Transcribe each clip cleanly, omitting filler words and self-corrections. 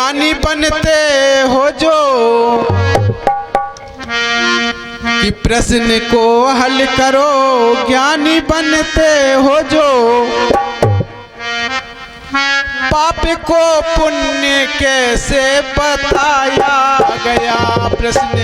ज्ञानी बनते हो जो कि प्रश्न को हल करो, ज्ञानी बनते हो जो पाप को पुण्य कैसे बताया गया। प्रश्न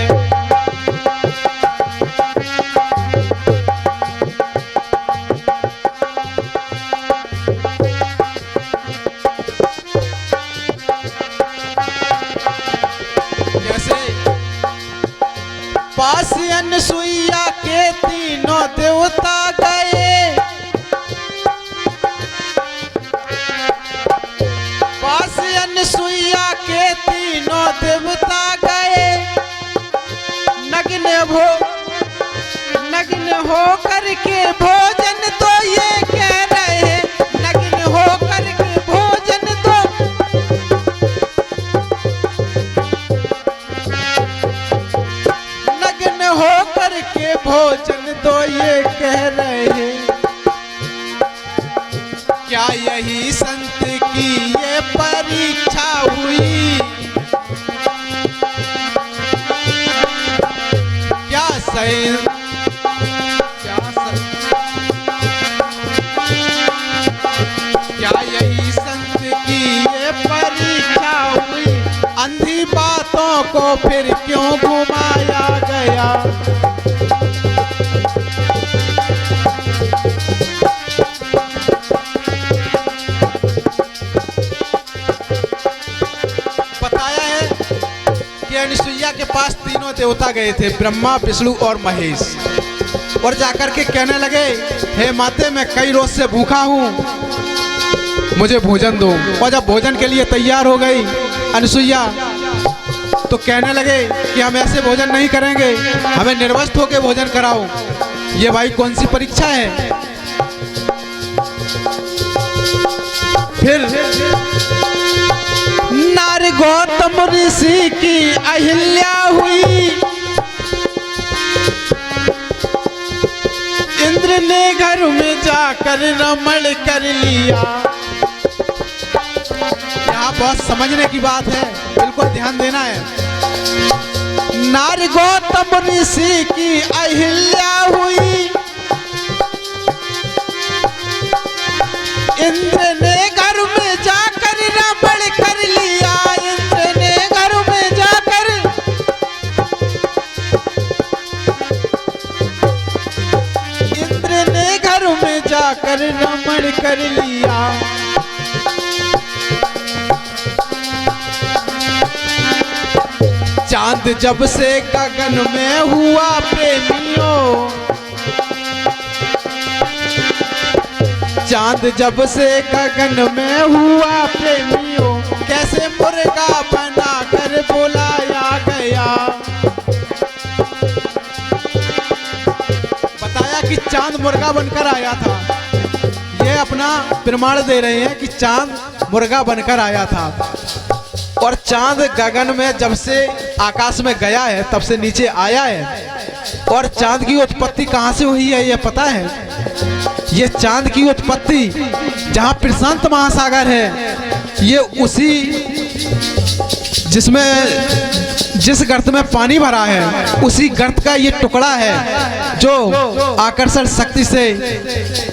पास अनसुईया के तीनों देवता गए, पास अनसुईया के तीनों देवता गए। नग्न हो करके भोजन तो ये कह रहे, नग्न हो करके भोजन तो हो करके भोजन तो ये कह रहे। क्या यही संत की ये परीक्षा हुई, क्या क्या यही संत की ये परीक्षा हुई। अंधी बातों को फिर क्यों घुमाया गया। बताया है कि अनसुईया के पास तीनों देवता गए थे, ब्रह्मा विष्णु और महेश, और जाकर के कहने लगे, हे माते मैं कई रोज से भूखा हूँ, मुझे भोजन दो। और जब भोजन के लिए तैयार हो गई अनसुईया तो कहने लगे कि हम ऐसे भोजन नहीं करेंगे, हमें निर्वस्त्र होकर भोजन कराओ। ये भाई कौन सी परीक्षा है। फिर नार गौतम ऋषि की अहिल्या हुई, इंद्र ने घर में जाकर रमण कर लिया। यहाँ बहुत समझने की बात है, बिल्कुल ध्यान देना है। नार गौतम ऋषि की अहिल्या हुई, इंद्र ने घर में जाकर रमण कर लिया। इंद्र ने घर में जाकर रमण कर लिया। चांद जब से गगन में हुआ प्रेमियों, चांद जब से गगन में हुआ प्रेमियों, कैसे मुर्गा बना कर बुलाया गया। बताया कि चांद मुर्गा बनकर आया था। ये अपना प्रमाण दे रहे हैं कि चांद मुर्गा बनकर आया था। और चांद गगन में जब से आकाश में गया है तब से नीचे आया है। और चांद की उत्पत्ति कहाँ से हुई है ये पता है। ये चांद की उत्पत्ति जहाँ प्रशांत महासागर है, ये उसी जिस गर्त में पानी भरा है उसी गर्त का ये टुकड़ा है जो आकर्षण शक्ति से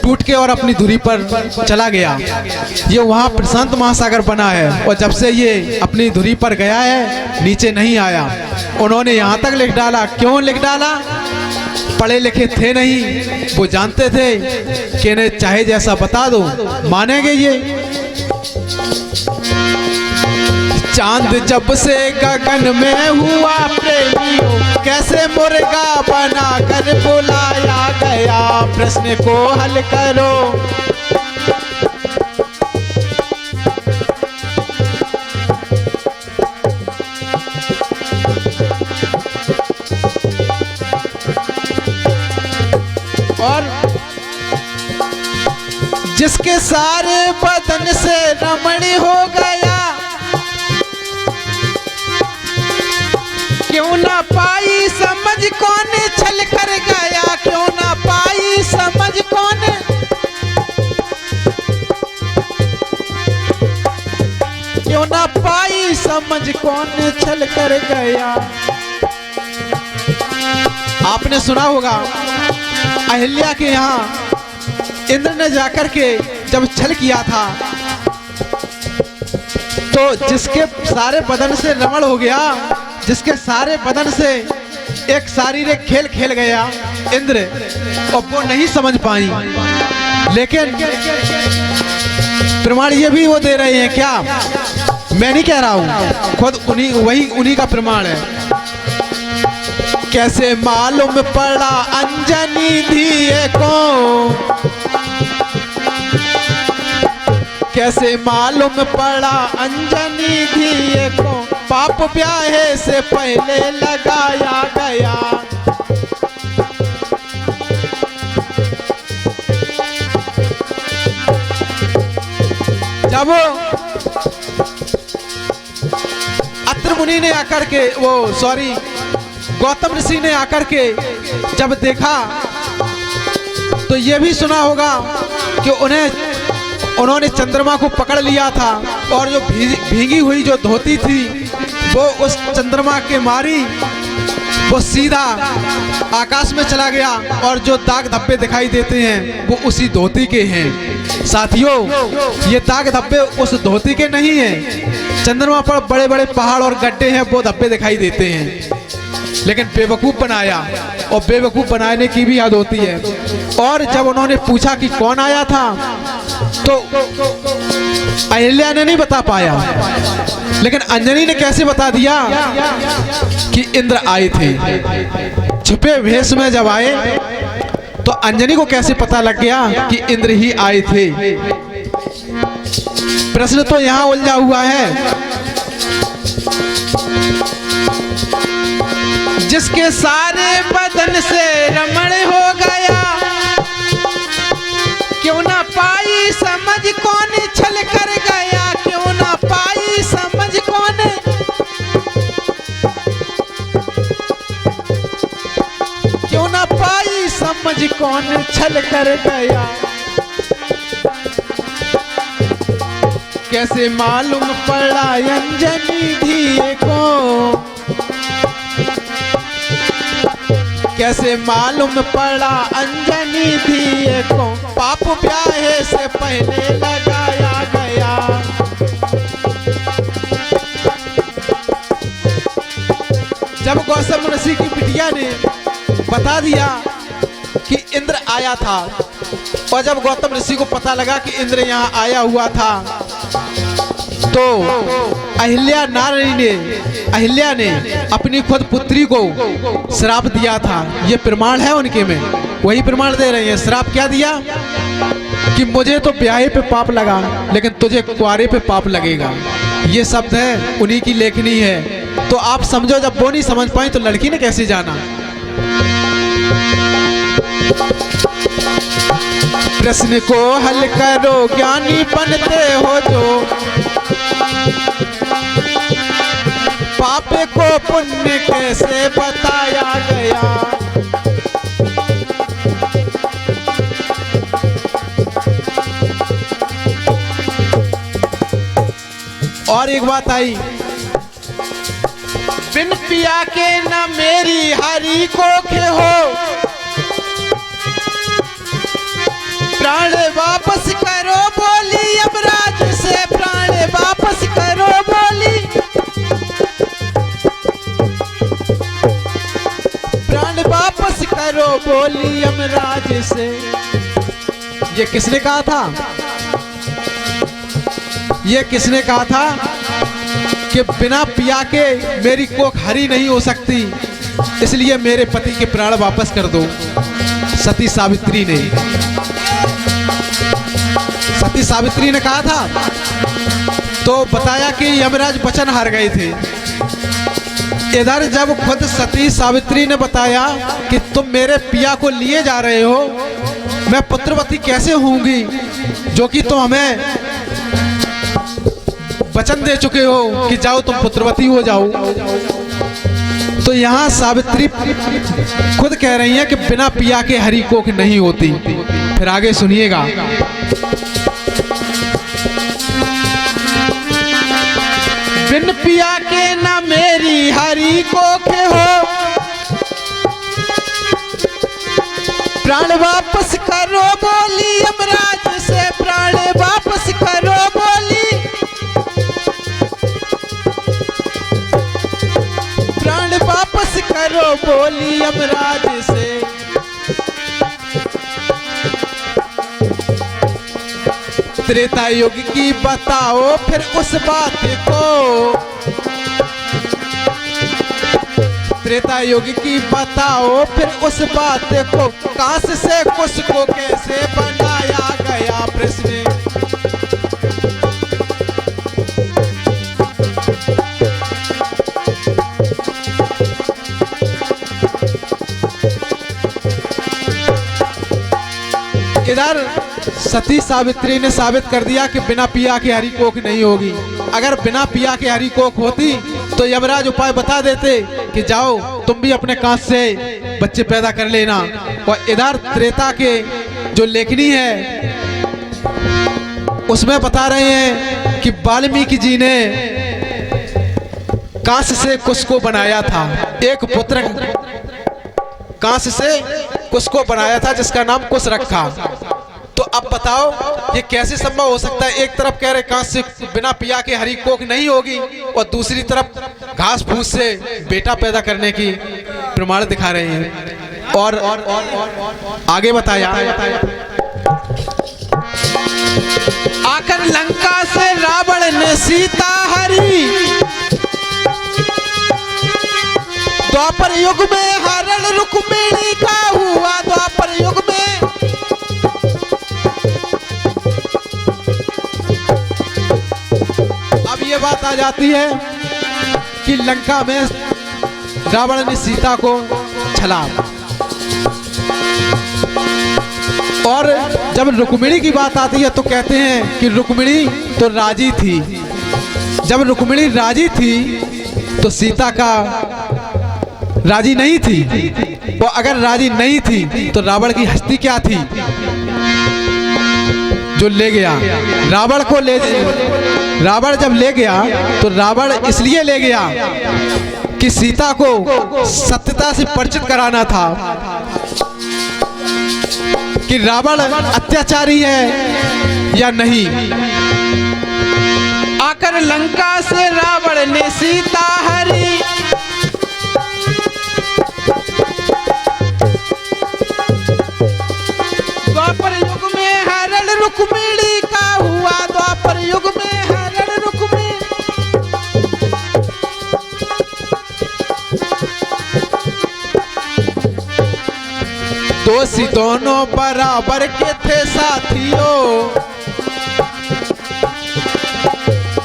टूट के और अपनी धुरी पर चला गया। ये वहाँ प्रशांत महासागर बना है और जब से ये अपनी धुरी पर गया है नीचे नहीं आया। उन्होंने यहाँ तक लिख डाला। क्यों लिख डाला? पढ़े लिखे थे नहीं, वो जानते थे कि इन्हें चाहे जैसा बता दो मानेंगे ये। चांद जब से गगन में हुआ प्रेमियों, कैसे मुर्गा बना कर बुलाया गया। प्रश्न को हल करो। और जिसके सारे बदन से रमणी हो गया, क्यों ना पाई समझ कौन छल कर गया। क्यों ना पाई समझ कौन क्यों ना पाई समझ कौन छल कर गया। आपने सुना होगा अहिल्या के यहाँ इंद्र ने जाकर के जब छल किया था तो जिसके सारे बदन से रमण हो गया, जिसके सारे बदन से एक शारीरिक खेल खेल गया इंद्र, और वो नहीं समझ पाई। लेकिन प्रमाण ये भी वो दे रहे हैं, क्या मैं नहीं कह रहा हूं, खुद उन्हीं का प्रमाण है। कैसे मालूम पड़ा अंजनी धिये को, कैसे मालूम पड़ा अंजनी धिये को, पाप ब्याहे से पहले लगाया गया। जब अत्र मुनि ने आकर के गौतम ऋषि ने आकर के जब देखा तो ये भी सुना होगा कि उन्होंने चंद्रमा को पकड़ लिया था और जो भीगी हुई जो धोती थी वो उस चंद्रमा के मारी वो सीधा आकाश में चला गया, और जो दाग धब्बे दिखाई देते हैं वो उसी धोती के हैं। साथियों, ये दाग धब्बे उस धोती के नहीं हैं। चंद्रमा पर बड़े बड़े पहाड़ और गड्ढे हैं, वो धब्बे दिखाई देते हैं, लेकिन बेवकूफ बनाया, और बेवकूफ बनाने की भी हद होती है। और जब उन्होंने पूछा कि कौन आया था तो अहिल्या ने नहीं बता पाया, लेकिन अंजनी ने कैसे बता दिया कि इंद्र आए थे। छुपे भेष में जब आए तो अंजनी को कैसे पता लग गया कि इंद्र ही आए थे। प्रश्न तो यहां उलझा हुआ है। जिसके सारे बदन से रमण हो गया, क्यों ना पाई समझ कौन छल कर गया, क्यों ना पाई समझ कौन, क्यों ना पाई समझ कौन छल कर गया। कैसे मालूम पड़ा अंजनी धिये को, कैसे मालूम पड़ा अंजनी धिये को, पाप ब्याहे से पहले लगाया गया। जब गौतम ऋषि की बिटिया ने बता दिया कि इंद्र आया था, और जब गौतम ऋषि को पता लगा कि इंद्र यहाँ आया हुआ था, तो अहिल्या ने अपनी खुद पुत्री को श्राप दिया था। ये प्रमाण है उनके में, वही प्रमाण दे रहे हैं। श्राप क्या दिया कि मुझे तो ब्याहे पे पाप लगा, लेकिन तुझे कुंवारे पे पाप लगेगा। ये शब्द है, उन्हीं की लेखनी है। तो आप समझो, जब वो नहीं समझ पाई तो लड़की ने कैसे जाना। प्रश्न को हल करो, ज्ञानी बनते हो जो, पाप को पुण्य कैसे बताया गया। और एक बात आई, बिन पिया के न मेरी हरि को खे हो, प्राण वापस करो बोली यमराज से, प्राण वापस करो बोली, प्राण वापस करो बोली यमराज से। ये किसने कहा था? ये किसने कहा था कि बिना पिया के मेरी कोख हरी नहीं हो सकती, इसलिए मेरे पति के प्राण वापस कर दो। सती सावित्री ने, सती सावित्री ने कहा था। तो बताया कि यमराज वचन हार गए थे। इधर जब खुद सती सावित्री ने बताया कि तुम मेरे पिया को लिए जा रहे हो, मैं पुत्रवती कैसे होंगी, जो कि तुम हमें वचन दे चुके हो कि जाओ तुम पुत्रवती हो जाओ। तो यहाँ सावित्री खुद कह रही है कि बिना पिया के हरि कोख नहीं होती। फिर आगे सुनिएगा। वापस करो बोली यमराज से, प्राण वापस करो बोली, प्राण वापस करो बोली यमराज से। त्रेता युग की बताओ फिर उस बात को, त्रेता युग की बताओ फिर उस बात को, कांस से कुश को कैसे बनाया गया प्रश्न। इधर सती सावित्री ने साबित कर दिया कि बिना पिया के हरी कोख नहीं होगी। अगर बिना पिया के हरी कोख होती तो यमराज उपाय बता देते कि जाओ तुम भी अपने कांच से बच्चे पैदा कर लेना। और इधर त्रेता के जो लेखनी है उसमें बता रहे हैं कि वाल्मीकि जी ने कांस से कुश को बनाया था, एक पुत्र कांस से कुश को बनाया था जिसका नाम कुश रखा। तो अब बताओ ये कैसे संभव हो सकता है? एक तरफ कह रहे कांस से बिना पिया के हरी कोख नहीं होगी और दूसरी तरफ घास फूस से बेटा पैदा करने की प्रमाण दिखा रहे हैं। और आगे बताया, आकर लंका से रावण ने सीता हरी, द्वापर युग में हरण रुक्मिणी का हुआ, द्वापर युग में। अब ये बात आ जाती है कि लंका में रावण ने सीता को छला, और जब रुक्मिणी की बात आती है तो कहते हैं कि रुक्मिणी तो राजी थी। जब रुक्मिणी राजी थी तो सीता का राजी नहीं थी। वो अगर राजी नहीं थी तो रावण की हस्ती क्या थी जो ले गया रावण को? रावण जब ले गया तो रावण इसलिए ले गया कि सीता को सत्यता से परिचित कराना था कि रावण अत्याचारी है या नहीं। आकर लंका से रावण ने सीता हरी, द्वापर युग में हरण रुक्मिणी का हुआ, द्वापर युग में हरण रुक्मिणी। दोषी दोनों बराबर के थे साथियों,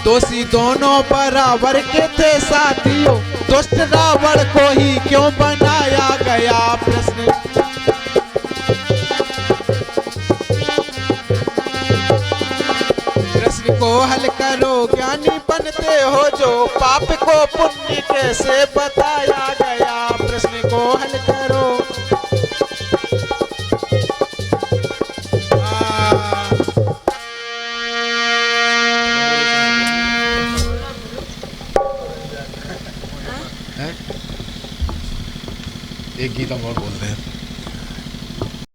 दोषी दोनों बराबर के थे साथियों, दुष्ट रावण को ही क्यों बनाया गया प्रश्न। प्रश्न को हल करो ज्ञानी बनते हो जो, पाप को पुण्य कैसे बताया गया। प्रश्न को हल करो। एक गीत हम और बोल रहे हैं।